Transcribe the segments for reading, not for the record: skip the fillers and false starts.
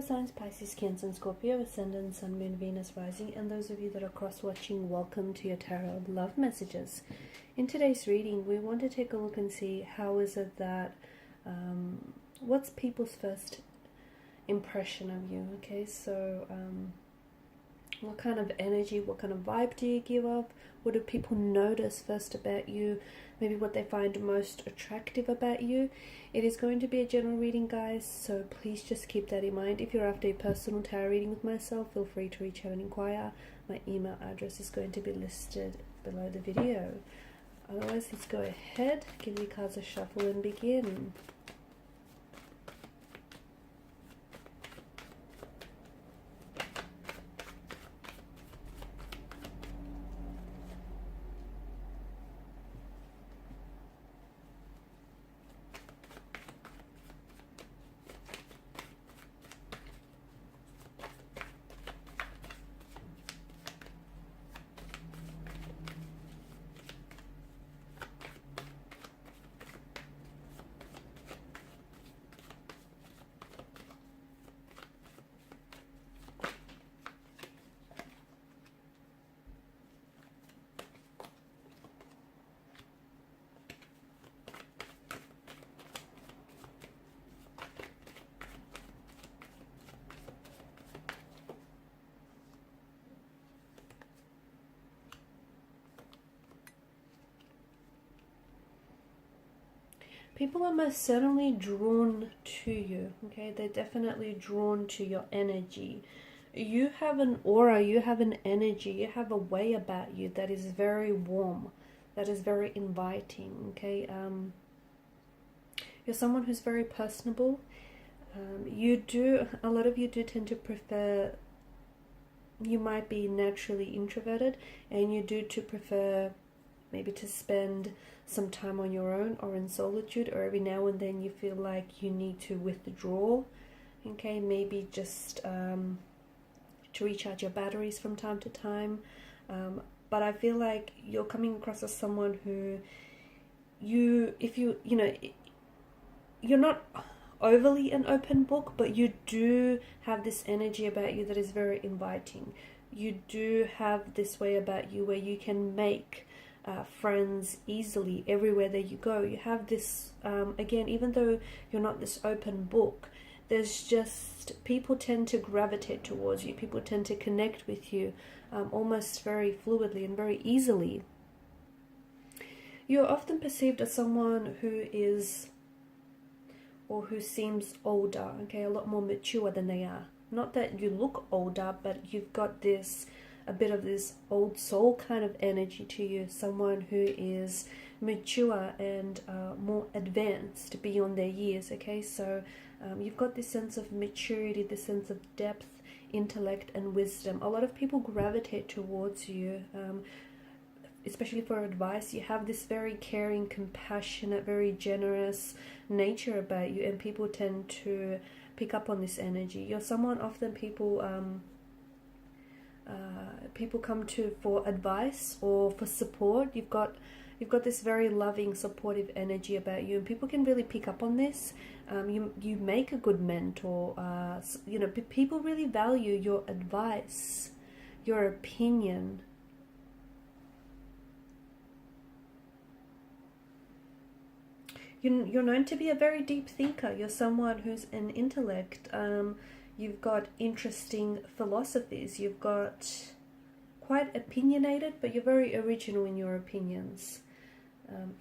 signs: Pisces, Cancer, and Scorpio, Ascendant, Sun, Moon, Venus, Rising, and those of you that are cross-watching, welcome to your Tarot Love Messages. In today's reading, we want to take a look and see how is it that, what's people's first impression of you, okay? So, what kind of energy, what kind of vibe do you give off? What do people notice first about you? Maybe what they find most attractive about you. It is going to be a general reading, guys, so please just keep that in mind. If you're after a personal tarot reading with myself, feel free to reach out and inquire. My email address is going to be listed below the video. Otherwise, let's go ahead, give the cards a shuffle and begin. People are most certainly drawn to you, okay? They're definitely drawn to your energy. You have an aura, you have an energy, you have a way about you that is very warm, that is very inviting, okay? You're someone who's very personable. A lot of you do tend to prefer, you might be naturally introverted, and you do prefer maybe to spend some time on your own or in solitude, or every now and then you feel like you need to withdraw, okay? Maybe just to recharge your batteries from time to time. But I feel like you're coming across as someone who you're not overly an open book, but you do have this energy about you that is very inviting. You do have this way about you where you can make friends easily everywhere that you go. You have this, again, even though you're not this open book, there's just, people tend to gravitate towards you. People tend to connect with you almost very fluidly and very easily. You're often perceived as someone who is, or who seems older, okay, a lot more mature than they are. Not that you look older, but you've got this, a bit of this old soul kind of energy to you, someone who is mature and more advanced beyond their years, okay? So you've got this sense of maturity, this sense of depth, intellect, and wisdom. A lot of people gravitate towards you, especially for advice. You have this very caring, compassionate, very generous nature about you, and people tend to pick up on this energy. You're someone often people come to for advice or for support. You've got this very loving, supportive energy about you, and people can really pick up on this. You make a good mentor. People really value your advice, your opinion. You're known to be a very deep thinker. You're someone who's an intellect. You've got interesting philosophies. You've got quite opinionated, but you're very original in your opinions.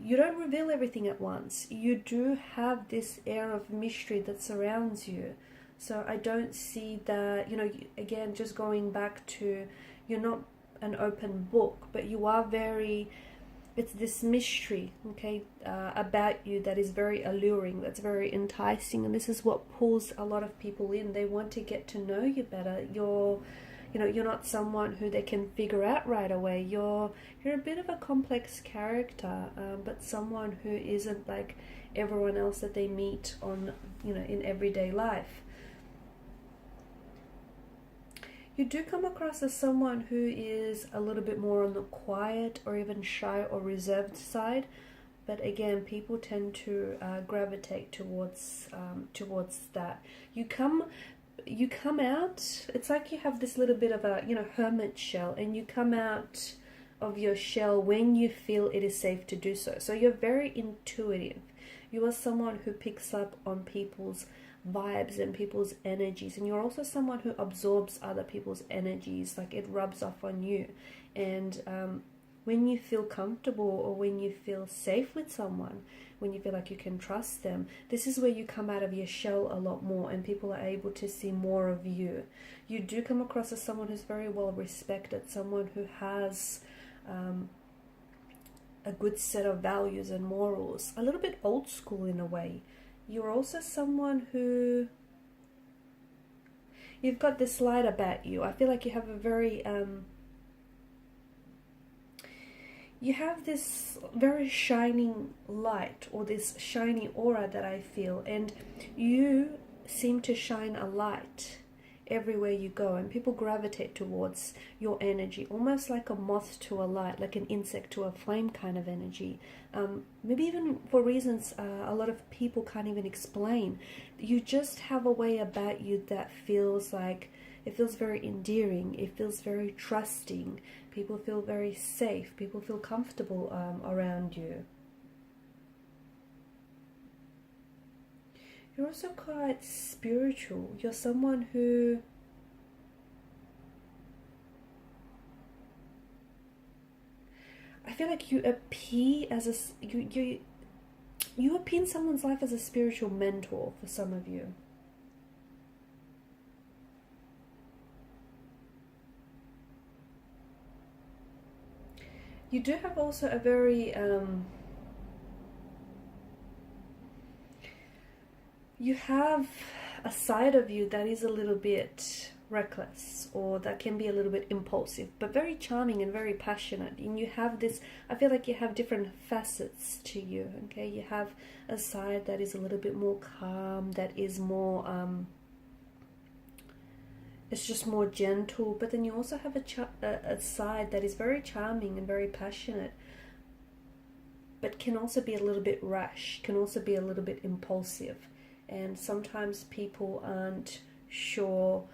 You don't reveal everything at once. You do have this air of mystery that surrounds you. So I don't see that, again, just going back to, you're not an open book, but you are very, it's this mystery, okay, about you that is very alluring, that's very enticing, and this is what pulls a lot of people in. They want to get to know you better. You're not someone who they can figure out right away. You're a bit of a complex character, but someone who isn't like everyone else that they meet on, in everyday life. You do come across as someone who is a little bit more on the quiet or even shy or reserved side, but again, people tend to gravitate towards that. You come you come out, it's like you have this little bit of a, you know, hermit shell, and you come out of your shell when you feel it is safe to do so. So you're very intuitive. You are someone who picks up on people's vibes and people's energies, and you're also someone who absorbs other people's energies, like it rubs off on you. And when you feel comfortable, or when you feel safe with someone, when you feel like you can trust them, this is where you come out of your shell a lot more, and people are able to see more of you. You do come across as someone who's very well respected, someone who has a good set of values and morals, a little bit old school in a way. You're also someone who, you've got this light about you. I feel like you have a very you have this very shining light, or this shiny aura that I feel, and you seem to shine a light everywhere you go, and people gravitate towards your energy, almost like a moth to a light, like an insect to a flame kind of energy. Maybe even for reasons a lot of people can't even explain. You just have a way about you that feels like, it feels very endearing, it feels very trusting. People feel very safe, people feel comfortable around you. You're also quite spiritual. You're someone who, I feel like you appear as a, you appear in someone's life as a spiritual mentor for some of you. You do have also a very you have a side of you that is a little bit reckless, or that can be a little bit impulsive, but very charming and very passionate. And you have this, I feel like you have different facets to you, okay? You have a side that is a little bit more calm, that is more it's just more gentle, but then you also have a side that is very charming and very passionate, but can also be a little bit rash, can also be a little bit impulsive. And sometimes people aren't sure,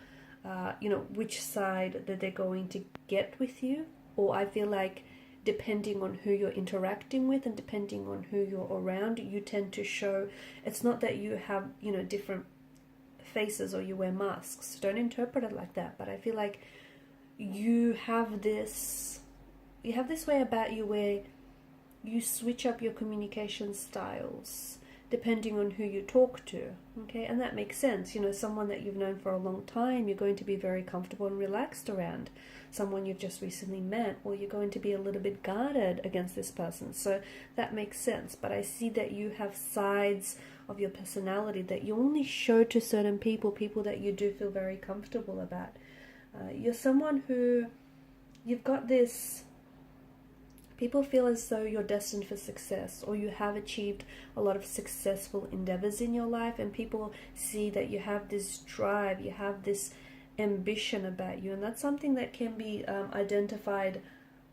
you know, which side that they're going to get with you. Or I feel like depending on who you're interacting with and depending on who you're around, you tend to show, it's not that you have, you know, different faces or you wear masks. Don't interpret it like that. But I feel like you have this way about you where you switch up your communication styles depending on who you talk to, okay? And that makes sense. You know, someone that you've known for a long time, you're going to be very comfortable and relaxed around. Someone you've just recently met, or you're going to be a little bit guarded against this person. So that makes sense. But I see that you have sides of your personality that you only show to certain people that you do feel very comfortable about. You're someone who, you've got this, people feel as though you're destined for success, or you have achieved a lot of successful endeavors in your life, and people see that you have this drive, you have this ambition about you, and that's something that can be identified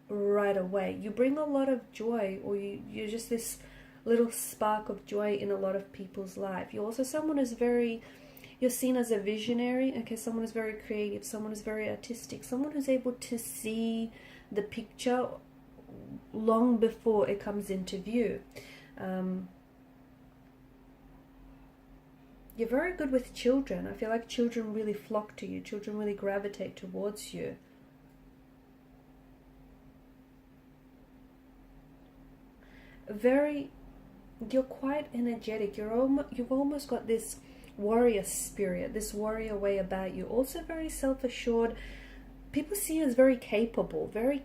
right away. You bring a lot of joy, or you're just this little spark of joy in a lot of people's life. You're also someone who's very, you're seen as a visionary, okay? Someone who's very creative, someone who's very artistic, someone who's able to see the picture long before it comes into view. You're very good with children. I feel like children really flock to you. Children really gravitate towards you. You're quite energetic. You've almost got this warrior spirit, this warrior way about you. Also very self-assured. People see you as very capable, very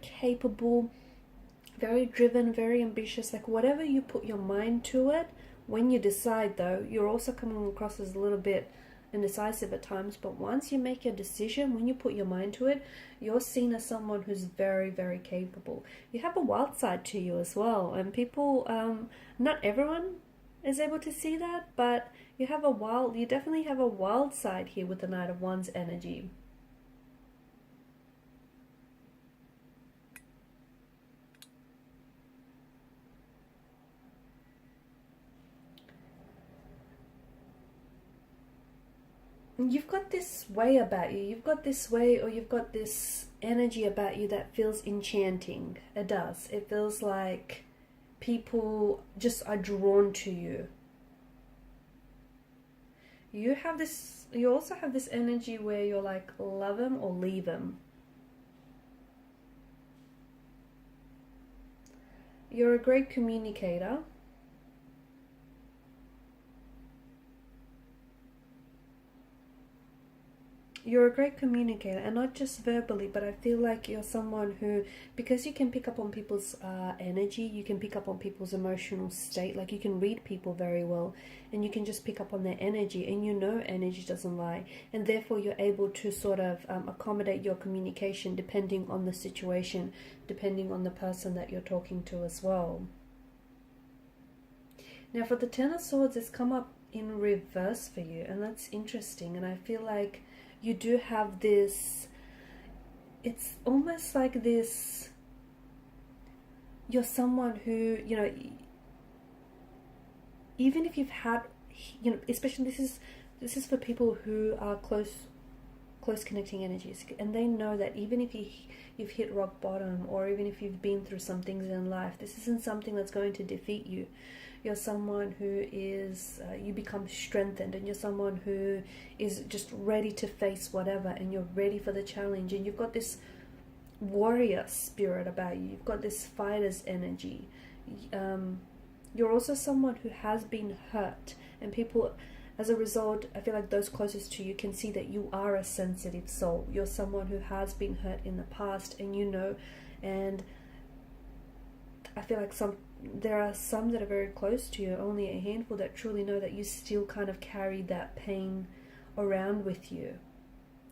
driven, very ambitious. Like whatever you put your mind to it, when you decide though, you're also coming across as a little bit indecisive at times, but once you make a decision, when you put your mind to it, you're seen as someone who's very, very capable. You have a wild side to you as well, and people, not everyone is able to see that, but you definitely have a wild side here with the Knight of Wands energy. you've got this way about you. You've got this way, or you've got this energy about you that feels enchanting. It does. It feels like people just are drawn to you. You have this, you also have this energy where you're like, love him or leave him. You're a great communicator. You're a great communicator, and not just verbally, but I feel like you're someone who, because you can pick up on people's energy, you can pick up on people's emotional state, like you can read people very well, and you can just pick up on their energy, and you know energy doesn't lie, and therefore you're able to sort of accommodate your communication depending on the situation, depending on the person that you're talking to as well. Now for the Ten of Swords, it's come up in reverse for you, and that's interesting, and I feel like you do have this, it's almost like this, you're someone who, you know, even if you've had, you know, especially this is for people who are close connecting energies, and they know that even if you've hit rock bottom, or even if you've been through some things in life, this isn't something that's going to defeat you. You're someone who is, you become strengthened, and you're someone who is just ready to face whatever, and you're ready for the challenge, and you've got this warrior spirit about you. You've got this fighter's energy. You're also someone who has been hurt, and people, as a result, I feel like those closest to you can see that you are a sensitive soul. You're someone who has been hurt in the past, and you know, and I feel like there are some that are very close to you, only a handful that truly know that you still kind of carry that pain around with you.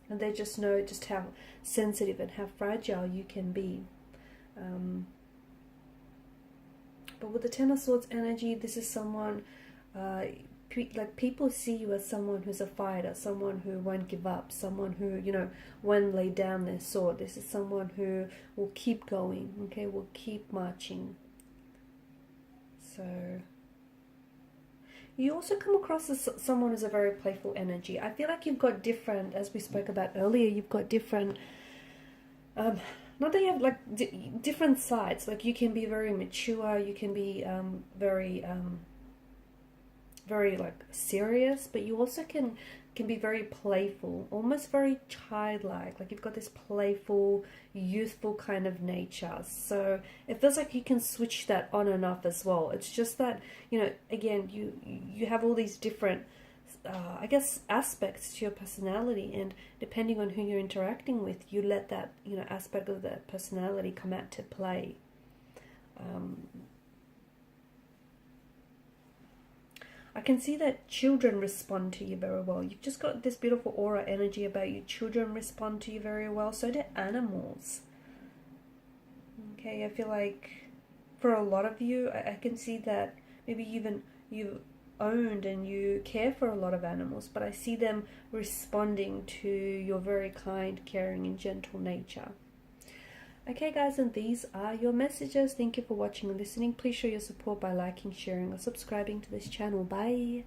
And they just know just how sensitive and how fragile you can be. But with the Ten of Swords energy, this is someone, like people see you as someone who's a fighter, someone who won't give up, someone who, you know, won't lay down their sword. This is someone who will keep going, okay, will keep marching. So you also come across as someone who's a very playful energy. I feel like you've got different, as we spoke about earlier, you've got different, not that you have like different sides. Like you can be very mature, you can be very like serious, but you also can be very playful, almost very childlike. Like you've got this playful, youthful kind of nature. So it feels like you can switch that on and off as well. It's just that, you know, again, you have all these different, I guess, aspects to your personality, and depending on who you're interacting with, you let that, you know, aspect of that personality come out to play. I can see that children respond to you very well. You've just got this beautiful aura energy about you. Children respond to you very well. So do animals. Okay, I feel like for a lot of you, I can see that maybe even you owned and you care for a lot of animals, but I see them responding to your very kind, caring, and gentle nature. Okay guys, and these are your messages. Thank you for watching and listening. Please show your support by liking, sharing, or subscribing to this channel. Bye.